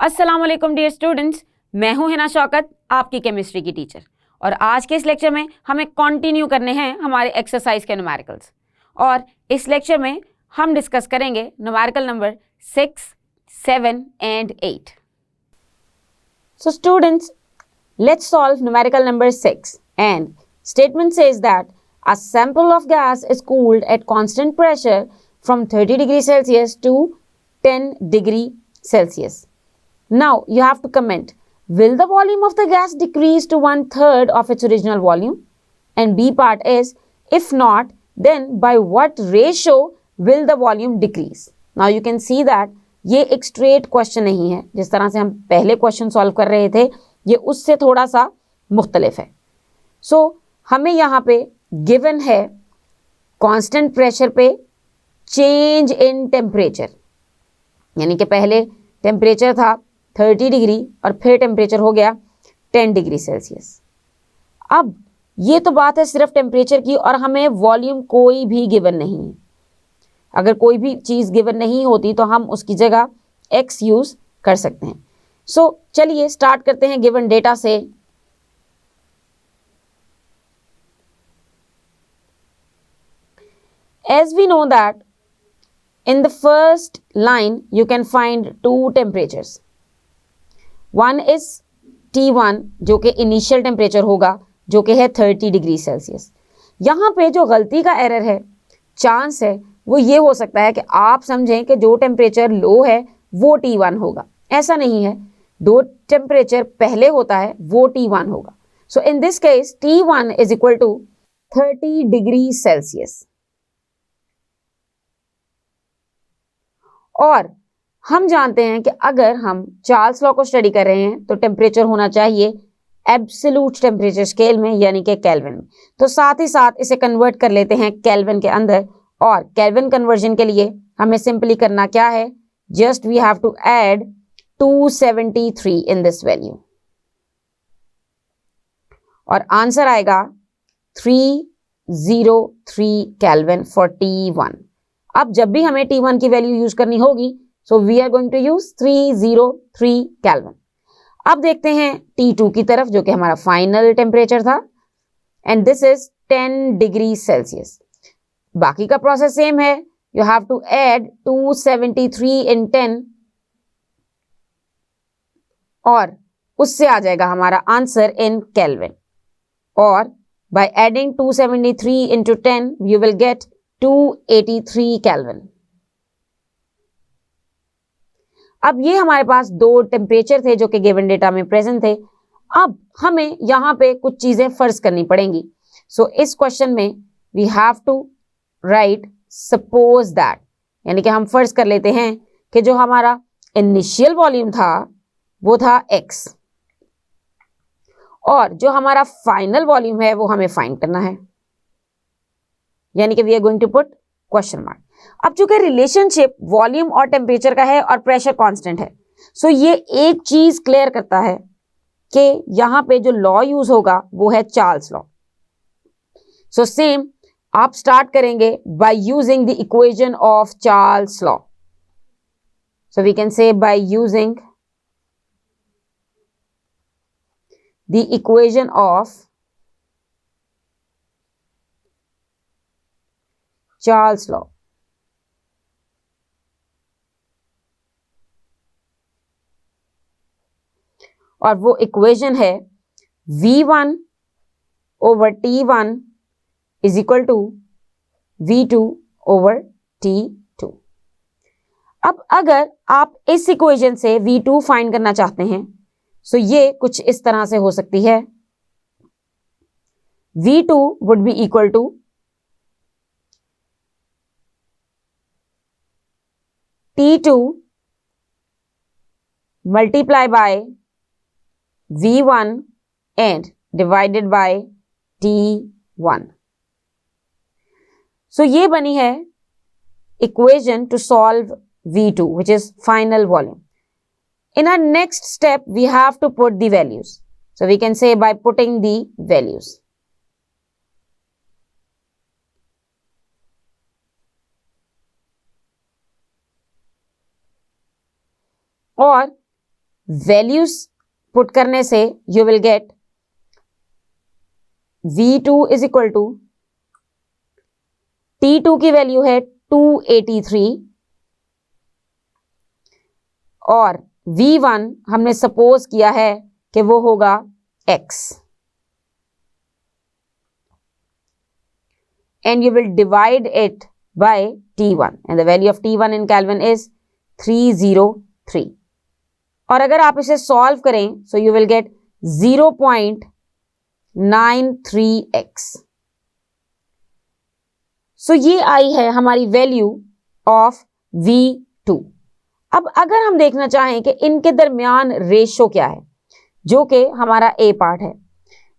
अस्सलाम वालेकुम dear students, मैं हूं हिना शौकत, आपकी केमिस्ट्री की टीचर। और आज के इस लेक्चर में हमें कंटिन्यू करने हैं हमारे एक्सरसाइज के न्यूमेरिकल्स। और इस लेक्चर में हम डिस्कस करेंगे numerical number 6, 7 and 8. So students, let's solve numerical number 6, and statement says that a sample of gas is cooled at constant pressure from 30 degrees Celsius to 10 degree Celsius. Now you have to comment, will the volume of the gas decrease to 1/3 of its original volume? And B part is, if not, then by what ratio will the volume decrease? Now you can see that ये एक straight question नहीं है। जिस तरह से हम पहले question solve कर रहे थे, ये उससे थोड़ा सा मुख्तलिफ है। सो हमें यहाँ पे गिवन है कांस्टेंट प्रेशर पे चेंज इन टेम्परेचर, यानी कि पहले टेम्परेचर था 30 डिग्री और फिर टेम्परेचर हो गया 10 डिग्री सेल्सियस। अब ये तो बात है सिर्फ टेम्परेचर की, और हमें वॉल्यूम कोई भी गिवन नहीं है। अगर कोई भी चीज़ गिवन नहीं होती तो हम उसकी जगह x यूज़ कर सकते हैं। सो चलिए स्टार्ट करते हैं गिवन डेटा से। As we know that in the first line you can find two temperatures. One is T1 जो कि इनिशियल टेम्परेचर होगा, जो कि है 30 डिग्री सेल्सियस। यहाँ पे जो गलती का एरर है, चांस है, वो ये हो सकता है कि आप समझें कि जो टेम्परेचर लो है वो T1 होगा। ऐसा नहीं है, दो टेम्परेचर पहले होता है वो T1 होगा। So in this case T1 is equal to 30 degree Celsius. और हम जानते हैं कि अगर हम चार्ल्स लॉ को स्टडी कर रहे हैं तो टेम्परेचर होना चाहिए एब्सोल्यूट टेम्परेचर स्केल में, यानी कि केल्विन में। तो साथ ही साथ इसे कन्वर्ट कर लेते हैं केल्विन के अंदर, और केल्विन कन्वर्जन के लिए हमें सिंपली करना क्या है, just we have to add 273 in this value, और आंसर आएगा 303 केल्विन फॉर T1। अब जब भी हमें T1 की वैल्यू यूज करनी होगी, so we are going to use 303 kelvin. अब देखते हैं T2 की तरफ, जो कि हमारा फाइनल टेम्परेचर था, and this is 10 degree Celsius. बाकी का प्रोसेस सेम है, you have to add 273 in 10, और उससे आ जाएगा हमारा आंसर इन केल्विन। और by adding 273 into 10 you will get 283 kelvin. अब ये हमारे पास दो टेम्परेचर थे जो कि गिवन डेटा में प्रेजेंट थे। अब हमें यहाँ पे कुछ चीजें फर्ज करनी पड़ेंगी। सो इस क्वेश्चन में we have to write suppose that, यानी कि हम फर्ज कर लेते हैं कि जो हमारा इनिशियल वॉल्यूम था वो था x, और जो हमारा फाइनल वॉल्यूम है वो हमें फाइंड करना है, यानी कि we are going to put question mark. अब चूंकि रिलेशनशिप वॉल्यूम और टेम्परेचर का है और प्रेशर कांस्टेंट है, सो ये एक चीज क्लियर करता है कि यहां पे जो लॉ यूज होगा वो है चार्ल्स लॉ। सो सेम आप स्टार्ट करेंगे by using the equation of Charles law. So we can say by using the equation of Charles law. और वो इक्वेशन है V1 over T1 is equal to V2 over T2। अब अगर आप इस equation से V2 फाइंड करना चाहते हैं, सो ये कुछ इस तरह से हो सकती है, V2 would be equal to T2 multiply by V1 and divided by T1. So ये बनी है equation to solve V2, which is final volume. In our next step, we have to put the values. So we can say by putting the values. और values put करने से you will get V2 is equal to T2 की value है 283 और V1 हमने suppose किया है कि वो होगा X, and you will divide it by T1 and the value of T1 in Kelvin is 303. और अगर आप इसे सॉल्व करें so you will get 0.93x. so ये आई है हमारी वैल्यू ऑफ V2. अब अगर हम देखना चाहें कि इनके दरमियान रेशो क्या है, जो कि हमारा ए पार्ट है,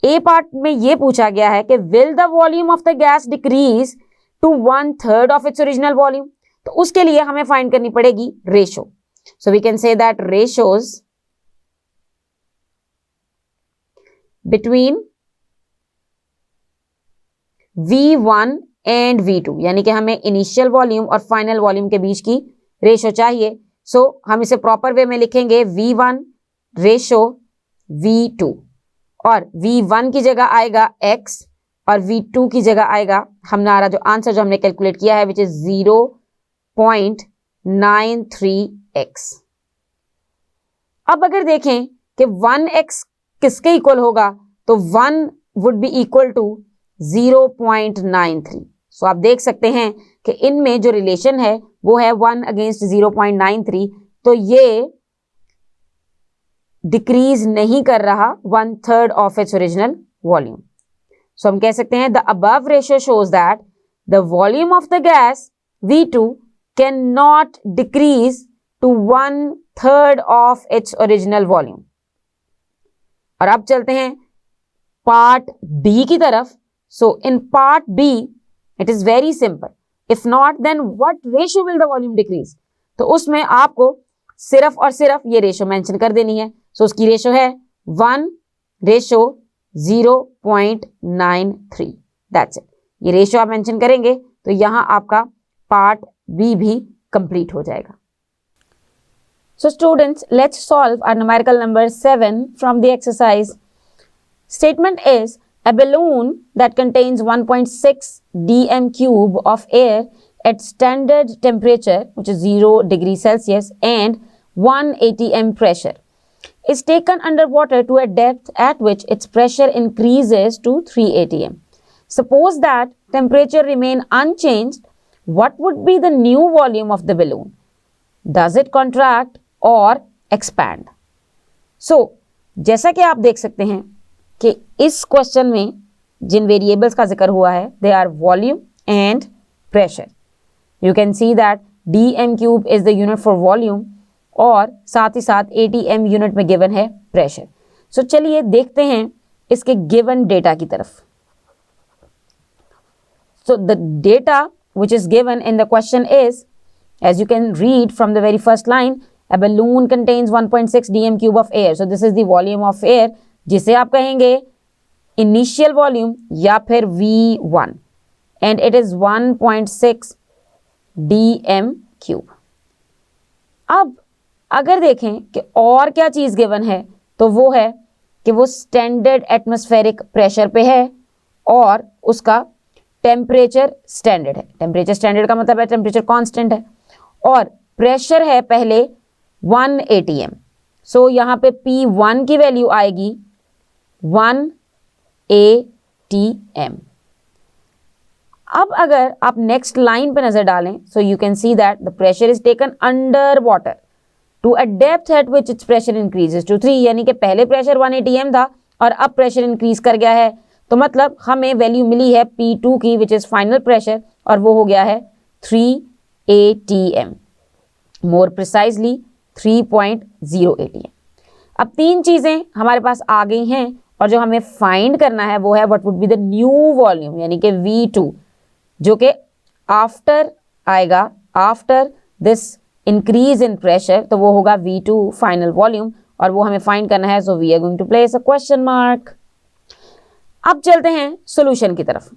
ए पार्ट में ये पूछा गया है कि will the volume of the gas decrease to 1/3 of its original volume. तो उसके लिए हमें फाइंड करनी पड़ेगी ratio. So we can say that ratios between V1 and V2, यानी कि हमें इनिशियल वॉल्यूम और फाइनल वॉल्यूम के बीच की रेशो चाहिए. सो हम इसे प्रॉपर वे में लिखेंगे V1 रेशो V2 और V1 की जगह आएगा X और V2 की जगह आएगा हमारा जो आंसर जो हमने कैलकुलेट किया है विच इज 0.93x. अब अगर देखें कि 1x किसके इक्वल होगा तो 1 वुड बी इक्वल टू 0.93. सो आप देख सकते हैं कि इनमें जो रिलेशन है वो है 1 अगेंस्ट 0.93. तो ये डिक्रीज नहीं कर रहा 1/3 of its original volume. So हम कह सकते हैं the above ratio shows that the volume of the gas V2 can not decrease to 1/3 of its original volume. और अब चलते हैं पार्ट बी की तरफ. So in part B it is very simple. If not then what ratio will the volume decrease. तो उसमें आपको सिर्फ और सिर्फ ये रेशियो मेंशन कर देनी है. सो उसकी रेशो है 1 रेशो 0.93. That's it. ये रेशो आप मेंशन करेंगे तो यहां आपका पार्ट बी भी कंप्लीट हो जाएगा. So students, let's solve our numerical number 7 from the exercise. Statement is a balloon that contains 1.6 dm cube of air at standard temperature, which is 0 degrees Celsius, and 1 atm pressure, is taken underwater to a depth at which its pressure increases to 3 atm. Suppose that temperature remain unchanged. What would be the new volume of the balloon? Does it contract or expand? So, जैसा कि आप देख सकते हैं कि इस question में जिन variables का जिक्र हुआ है they are volume and pressure. You can see that dm cube is the unit for volume और साथ ही साथ atm यूनिट में गिवन है प्रेशर. सो चलिए देखते हैं इसके गिवन डेटा की तरफ. So the data which is given in the question is, as you can read from the very first line, a balloon contains 1.6 dm cube of air. So this is the volume of air, जिसे आप कहेंगे initial volume या फिर V1, and it is 1.6 dm cube. अब अगर देखें कि और क्या चीज गिवन है तो वो है कि वो स्टैंडर्ड एटमॉस्फेरिक प्रेशर पे है और उसका टेम्परेचर स्टैंडर्ड है. टेम्परेचर स्टैंडर्ड का मतलब है टेम्परेचर कांस्टेंट है और प्रेशर है पहले 1 atm. सो यहाँ पे P1 की वैल्यू आएगी 1 atm. अब अगर आप नेक्स्ट लाइन पे नजर डालें so you can see that the pressure is taken under water to a depth at which its pressure increases to 3. यानी कि पहले प्रेशर 1 atm था और अब प्रेशर इंक्रीज कर गया है. तो मतलब हमें वैल्यू मिली है P2 की विच इज फाइनल प्रेशर और वो हो गया है 3 atm. More precisely 3.0 atm. अब तीन चीजें हमारे पास आ गई हैं और जो हमें फाइंड करना है वो है what would be the new volume यानी कि V2, जो कि आफ्टर आएगा after this increase in pressure. तो वो होगा V2 फाइनल वॉल्यूम और वो हमें फाइंड करना है. So we are going to place a question mark. अब चलते हैं सॉल्यूशन की तरफ.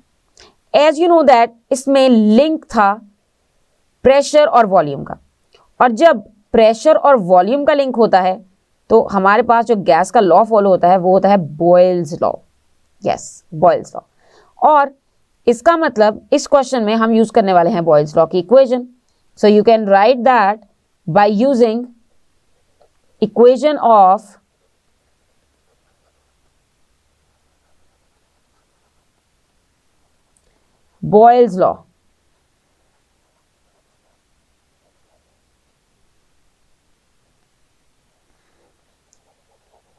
एज यू नो दैट इसमें लिंक था प्रेशर और वॉल्यूम का, और जब प्रेशर और वॉल्यूम का लिंक होता है तो हमारे पास जो गैस का लॉ फॉलो होता है वो होता है Boyle's law. Yes, Boyle's law. और इसका मतलब इस क्वेश्चन में हम यूज करने वाले हैं बॉयल्स लॉ की equation. So you can write that by using equation of Boyle's law.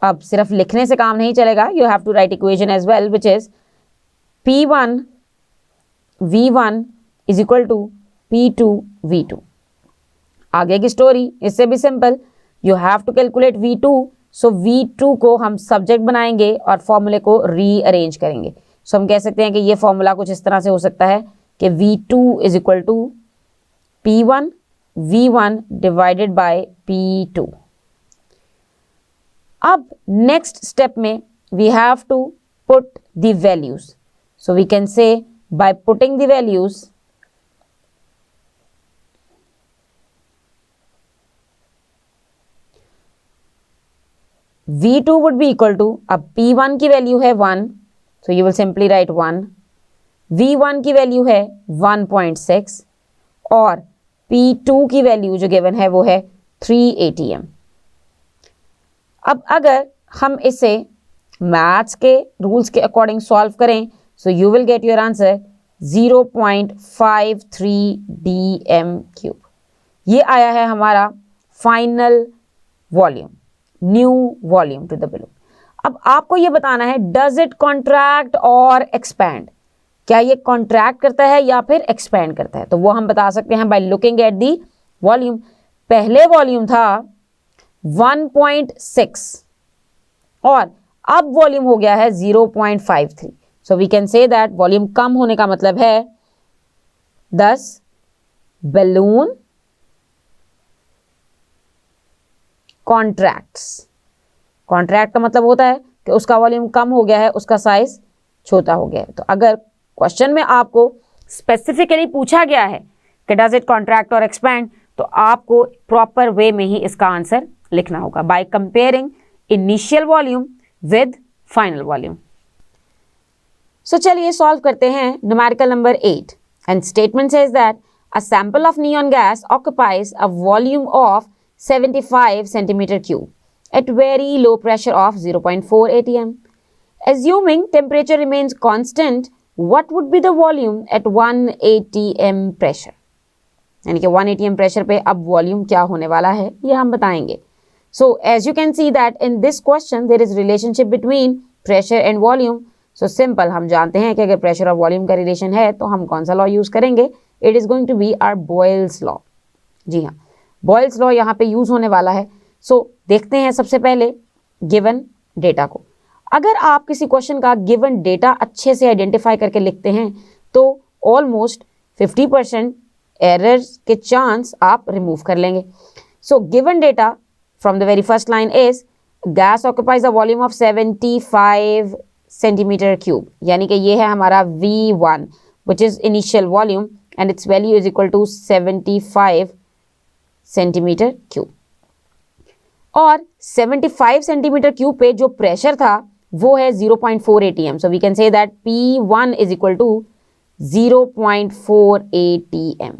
अब सिर्फ लिखने से काम नहीं चलेगा, you have to write equation as well, which is P1 V1 is equal to P2 V2। आगे की स्टोरी इससे भी simple, you have to calculate V2, so V2 को हम सब्जेक्ट बनाएंगे और फॉर्मूले को रीअरेंज करेंगे। सो हम कह सकते हैं कि ये फॉर्मूला कुछ इस तरह से हो सकता है कि V2 is equal to P1 V1 divided by P2। अब नेक्स्ट स्टेप में we have to put the values. So we can say by putting the values V2 would be equal to, अब P1 की value है 1, so you will simply write 1, V1 की value है 1.6 और P2 की value जो given है वो है 3 ATM। अब अगर हम इसे मैथ्स के रूल्स के अकॉर्डिंग सॉल्व करें, so you will get your answer 0.53 DM³। ये आया है हमारा final volume, new volume to the balloon. अब आपको ये बताना है डज इट कॉन्ट्रैक्ट और एक्सपैंड, क्या ये कॉन्ट्रैक्ट करता है या फिर एक्सपैंड करता है। तो वो हम बता सकते हैं by looking at the volume. पहले वॉल्यूम था 1.6 और अब वॉल्यूम हो गया है 0.53। So we can say that volume कम होने का मतलब है 10 बलून कॉन्ट्रैक्ट्स। कॉन्ट्रैक्ट का मतलब होता है कि उसका वॉल्यूम कम हो गया है, उसका साइज छोटा हो गया है। तो अगर क्वेश्चन में आपको स्पेसिफिकली पूछा गया है कि डज इट कॉन्ट्रैक्ट और एक्सपैंड, तो आपको प्रॉपर वे में ही इसका आंसर लिखना होगा by comparing initial volume with final volume. So चलिए सॉल्व करते हैं numerical number 8 and statement says that a sample of neon gas occupies a volume of 75 centimeter cube at very low pressure of 0.4 atm. Assuming temperature remains constant, what would be the volume at 1 atm pressure? यानी कि 1 atm pressure पे अब volume क्या होने वाला है ये हम बताएंगे। So as you can see that in this question there is relationship between pressure and volume. So simple, हम जानते हैं कि अगर pressure और वॉल्यूम का रिलेशन है तो हम कौन सा लॉ यूज करेंगे, it is going to be our Boyle's law। जी हाँ, बॉयल्स लॉ यहाँ पे यूज होने वाला है। सो देखते हैं सबसे पहले गिवन डेटा को। अगर आप किसी क्वेश्चन का गिवन डेटा अच्छे से आइडेंटिफाई करके लिखते हैं तो ऑलमोस्ट 50% एरर्स के चांस आप रिमूव कर लेंगे। So given data from the very first line is gas occupies a volume of 75 centimetre cube, यानी कि ये है हमारा V1 which is initial volume and its value is equal to 75 centimetre cube. और 75 centimetre cube पे जो pressure था वो है 0.4 atm। So we can say that P1 is equal to 0.4 atm।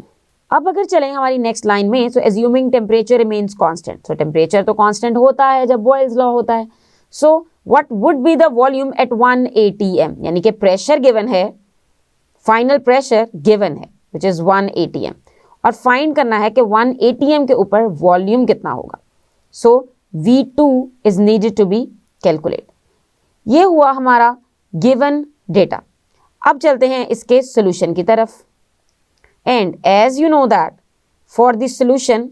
अब अगर चलें हमारी नेक्स्ट लाइन में, so assuming temperature remains constant. So temperature तो कांस्टेंट होता है जब बॉयल्स लॉ होता है। So what would be the volume at 1 atm, यानी कि प्रेशर गिवन है, फाइनल प्रेशर गिवन है विच इज 1 atm और फाइंड करना है कि 1 atm के ऊपर वॉल्यूम कितना होगा। So V2 is needed to be calculate. ये हुआ हमारा गिवन डेटा। अब चलते हैं इसके सोल्यूशन की तरफ। And as you know that for this solution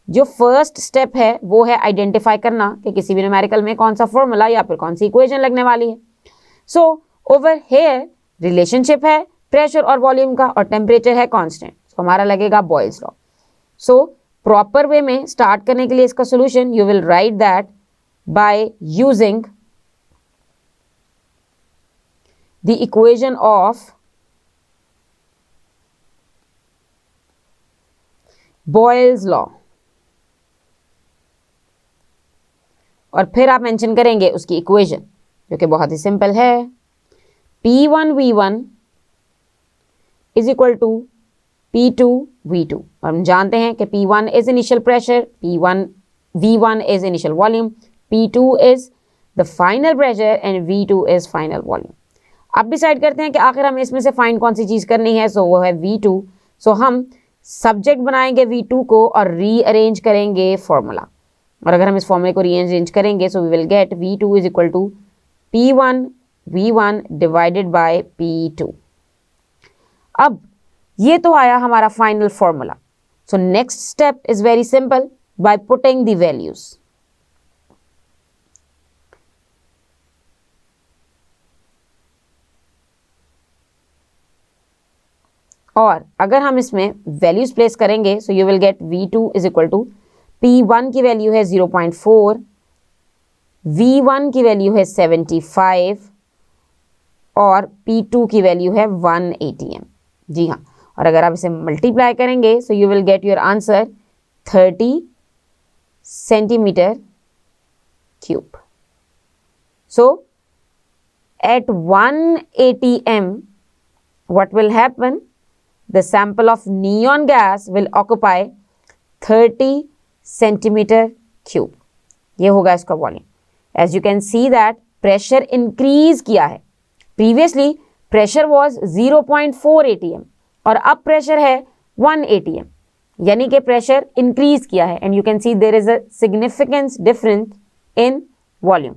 जो फर्स्ट स्टेप है वो है आइडेंटिफाई करना कि किसी भी न्यूमेरिकल में कौन सा फॉर्मूला या फिर कौन सी इक्वेशन लगने वाली है। सो ओवर हेयर रिलेशनशिप है प्रेशर और वॉल्यूम का और टेम्परेचर है कांस्टेंट, तो हमारा लगेगा Boyle's law. So proper way में स्टार्ट करने के लिए इसका solution you will write that by using the equation of Boyle's law. और फिर आप मेंशन करेंगे उसकी इक्वेशन, जो कि बहुत ही सिंपल है। P1V1 is equal to P2V2। हम जानते हैं कि P1 is initial pressure, V1 is initial volume, P2 is the final pressure and V2 is final volume. अब डिसाइड करते हैं कि आखिर हमें इसमें से फाइंड कौन सी चीज़ करनी है। सो वो है V2। सो हम सब्जेक्ट बनाएंगे V2 को और रीअरेंज करेंगे फॉर्मूला, और अगर हम इस फॉर्मूले को रीअरेंज करेंगे so we will get V2 is equal to P1V1 divided by P2। अब ये तो आया हमारा final formula. So next step is very simple, by putting the values. और अगर हम इसमें वैल्यूज प्लेस करेंगे so you will get V2 is equal to P1 की वैल्यू है 0.4, V1 की वैल्यू है 75 और P2 की वैल्यू है 1 ATM। जी हाँ, और अगर आप इसे मल्टीप्लाई करेंगे so you will get your answer 30 centimetre cube. So at 1 ATM what will happen? The sample of neon gas will occupy 30 centimeter cube। ये होगा इसका volume. As you can see that pressure increase किया है। Previously pressure was 0.4 ATM और अब pressure है 1 ATM, यानी कि pressure increase किया है। And you can see there is a significant difference in volume।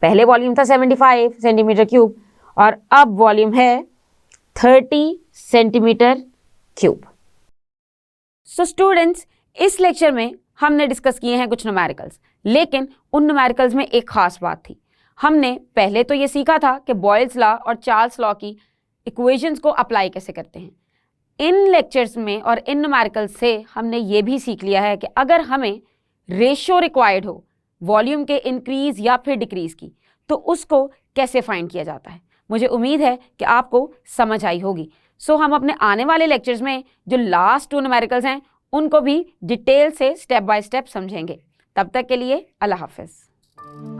पहले वॉल्यूम था 75 सेंटीमीटर क्यूब और अब वॉल्यूम है 30 सेंटीमीटर क्यूब। सो स्टूडेंट्स, इस लेक्चर में हमने डिस्कस किए हैं कुछ न्यूमेरिकल्स, लेकिन उन न्यूमेरिकल्स में एक खास बात थी। हमने पहले तो ये सीखा था कि बॉयल्स लॉ और चार्ल्स लॉ की इक्वेशंस को अप्लाई कैसे करते हैं। इन लेक्चर्स में और इन न्यूमेरिकल्स से हमने ये भी सीख लिया है कि अगर हमें रेशियो रिक्वायर्ड हो वॉल्यूम के इंक्रीज या फिर डिक्रीज की, तो उसको कैसे फाइंड किया जाता है। मुझे उम्मीद है कि आपको समझ आई होगी। सो हम अपने आने वाले लेक्चर्स में जो लास्ट 2 न्यूमेरिकल्स हैं उनको भी डिटेल से स्टेप बाय स्टेप समझेंगे। तब तक के लिए अल्लाह हाफिज़।